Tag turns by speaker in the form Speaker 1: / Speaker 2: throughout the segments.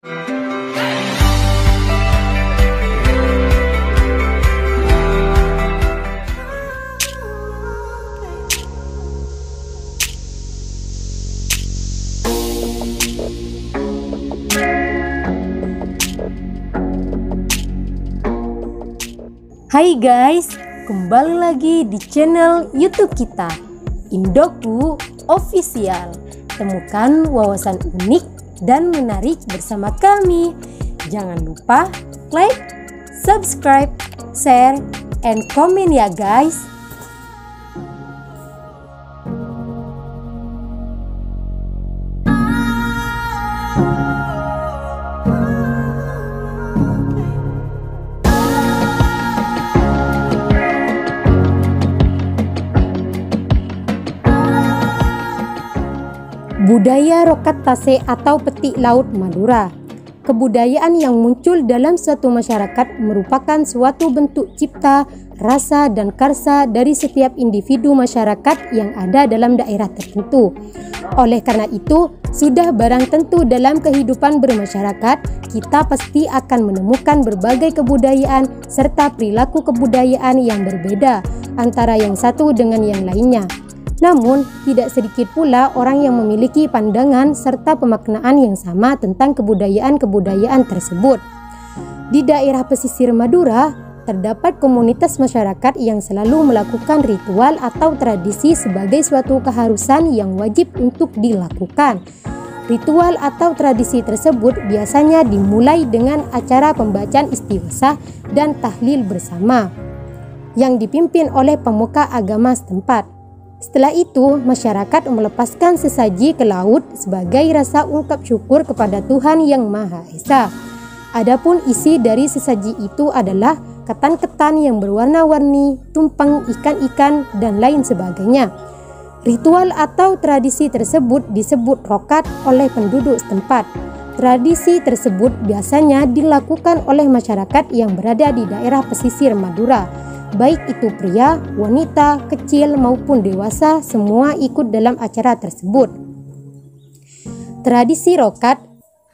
Speaker 1: Hai guys, kembali lagi di channel YouTube kita, Indoku Official. Temukan wawasan unik dan menarik bersama kami. Jangan lupa like, subscribe, share, and komen ya guys. Budaya Rokat Tase atau Petik Laut Madura. Kebudayaan yang muncul dalam suatu masyarakat merupakan suatu bentuk cipta, rasa, dan karsa dari setiap individu masyarakat yang ada dalam daerah tertentu. Oleh karena itu, sudah barang tentu dalam kehidupan bermasyarakat, kita pasti akan menemukan berbagai kebudayaan serta perilaku kebudayaan yang berbeda antara yang satu dengan yang lainnya. Namun, tidak sedikit pula orang yang memiliki pandangan serta pemaknaan yang sama tentang kebudayaan-kebudayaan tersebut. Di daerah pesisir Madura, terdapat komunitas masyarakat yang selalu melakukan ritual atau tradisi sebagai suatu keharusan yang wajib untuk dilakukan. Ritual atau tradisi tersebut biasanya dimulai dengan acara pembacaan istighosah dan tahlil bersama, yang dipimpin oleh pemuka agama setempat. Setelah itu, masyarakat melepaskan sesaji ke laut sebagai rasa ungkap syukur kepada Tuhan Yang Maha Esa. Adapun isi dari sesaji itu adalah ketan-ketan yang berwarna-warni, tumpeng, ikan-ikan, dan lain sebagainya. Ritual atau tradisi tersebut disebut rokat oleh penduduk setempat. Tradisi tersebut biasanya dilakukan oleh masyarakat yang berada di daerah pesisir Madura. Baik itu pria, wanita, kecil maupun dewasa, semua ikut dalam acara tersebut. Tradisi rokat,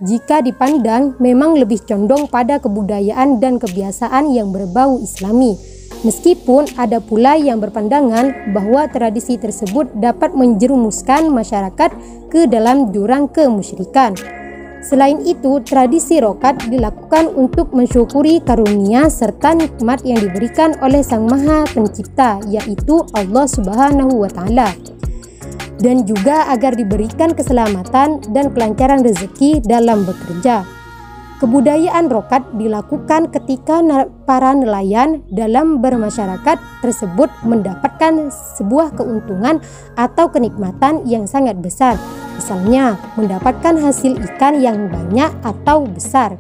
Speaker 1: jika dipandang, memang lebih condong pada kebudayaan dan kebiasaan yang berbau Islami. Meskipun ada pula yang berpandangan bahwa tradisi tersebut dapat menjerumuskan masyarakat ke dalam jurang kemusyrikan. Selain itu, tradisi rokat dilakukan untuk mensyukuri karunia serta nikmat yang diberikan oleh Sang Maha Pencipta, yaitu Allah Subhanahu wa Ta'ala, dan juga agar diberikan keselamatan dan kelancaran rezeki dalam bekerja. Kebudayaan rokat dilakukan ketika para nelayan dalam bermasyarakat tersebut mendapatkan sebuah keuntungan atau kenikmatan yang sangat besar. Misalnya, mendapatkan hasil ikan yang banyak atau besar.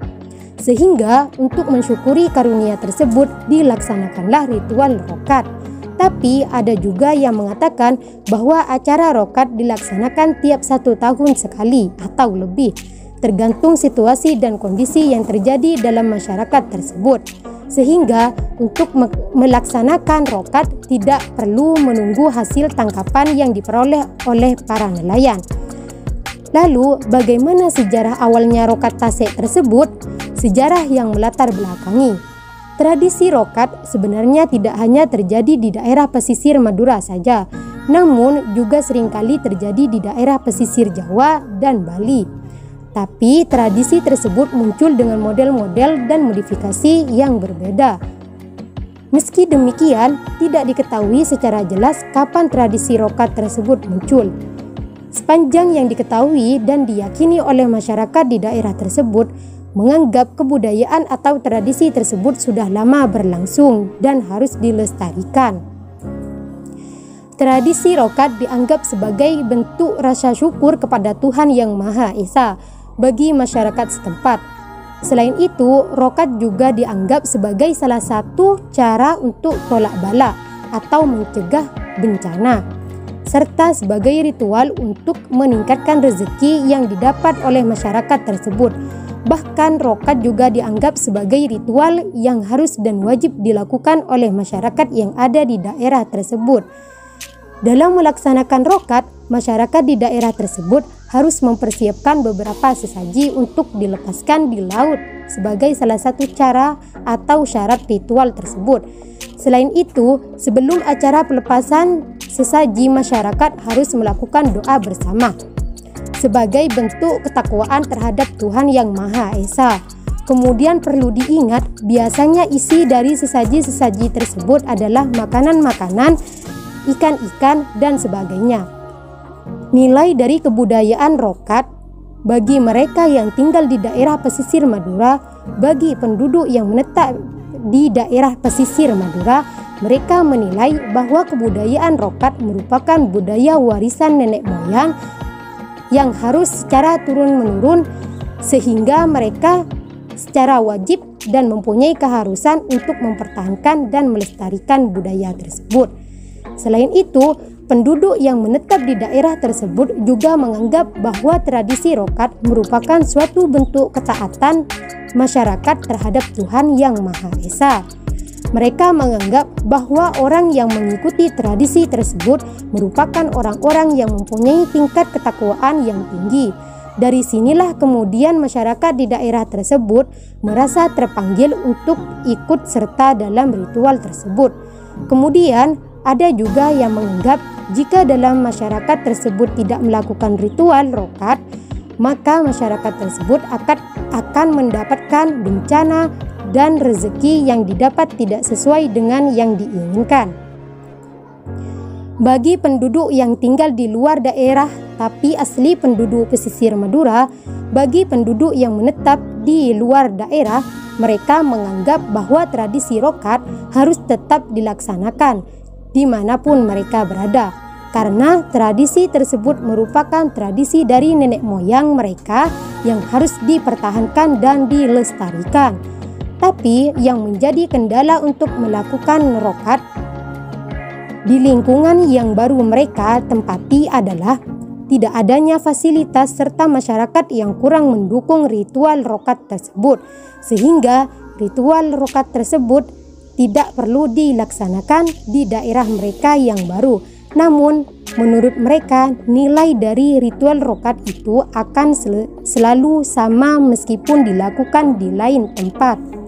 Speaker 1: Sehingga untuk mensyukuri karunia tersebut dilaksanakanlah ritual rokat. Tapi ada juga yang mengatakan bahwa acara rokat dilaksanakan tiap 1 tahun sekali atau lebih, tergantung situasi dan kondisi yang terjadi dalam masyarakat tersebut. Sehingga untuk melaksanakan rokat tidak perlu menunggu hasil tangkapan yang diperoleh oleh para nelayan. Lalu, bagaimana sejarah awalnya rokat Tase tersebut? Sejarah yang melatar belakangi. Tradisi rokat sebenarnya tidak hanya terjadi di daerah pesisir Madura saja, namun juga seringkali terjadi di daerah pesisir Jawa dan Bali. Tapi tradisi tersebut muncul dengan model-model dan modifikasi yang berbeda. Meski demikian, tidak diketahui secara jelas kapan tradisi rokat tersebut muncul. Sepanjang yang diketahui dan diyakini oleh masyarakat di daerah tersebut, menganggap kebudayaan atau tradisi tersebut sudah lama berlangsung dan harus dilestarikan. Tradisi rokat dianggap sebagai bentuk rasa syukur kepada Tuhan Yang Maha Esa bagi masyarakat setempat. Selain itu, rokat juga dianggap sebagai salah satu cara untuk tolak bala atau mencegah bencana, serta sebagai ritual untuk meningkatkan rezeki yang didapat oleh masyarakat tersebut. Bahkan rokat juga dianggap sebagai ritual yang harus dan wajib dilakukan oleh masyarakat yang ada di daerah tersebut. Dalam melaksanakan rokat, masyarakat di daerah tersebut harus mempersiapkan beberapa sesaji untuk dilepaskan di laut sebagai salah satu cara atau syarat ritual tersebut. Selain itu, sebelum acara pelepasan sesaji, masyarakat harus melakukan doa bersama sebagai bentuk ketakwaan terhadap Tuhan Yang Maha Esa. Kemudian perlu diingat, biasanya isi dari sesaji-sesaji tersebut adalah makanan-makanan, ikan-ikan, dan sebagainya. Nilai dari kebudayaan Rokat bagi mereka yang tinggal di daerah pesisir Madura. Bagi penduduk yang menetap di daerah pesisir Madura, mereka menilai bahwa kebudayaan Rokat merupakan budaya warisan nenek moyang yang harus secara turun-menurun, sehingga mereka secara wajib dan mempunyai keharusan untuk mempertahankan dan melestarikan budaya tersebut. Selain itu, penduduk yang menetap di daerah tersebut juga menganggap bahwa tradisi Rokat merupakan suatu bentuk ketaatan masyarakat terhadap Tuhan Yang Maha Esa. Mereka menganggap bahwa orang yang mengikuti tradisi tersebut merupakan orang-orang yang mempunyai tingkat ketakwaan yang tinggi. Dari sinilah kemudian masyarakat di daerah tersebut merasa terpanggil untuk ikut serta dalam ritual tersebut. Kemudian ada juga yang menganggap jika dalam masyarakat tersebut tidak melakukan ritual Rokat, maka masyarakat tersebut akan mendapatkan bencana dan rezeki yang didapat tidak sesuai dengan yang diinginkan. Bagi penduduk yang tinggal di luar daerah tapi asli penduduk pesisir Madura, bagi penduduk yang menetap di luar daerah, mereka menganggap bahwa tradisi Rokat harus tetap dilaksanakan dimanapun mereka berada, karena tradisi tersebut merupakan tradisi dari nenek moyang mereka yang harus dipertahankan dan dilestarikan. Tapi yang menjadi kendala untuk melakukan Rokat di lingkungan yang baru mereka tempati adalah tidak adanya fasilitas serta masyarakat yang kurang mendukung ritual Rokat tersebut, sehingga ritual Rokat tersebut tidak perlu dilaksanakan di daerah mereka yang baru. Namun, menurut mereka, nilai dari ritual Rokat itu akan selalu sama meskipun dilakukan di lain tempat.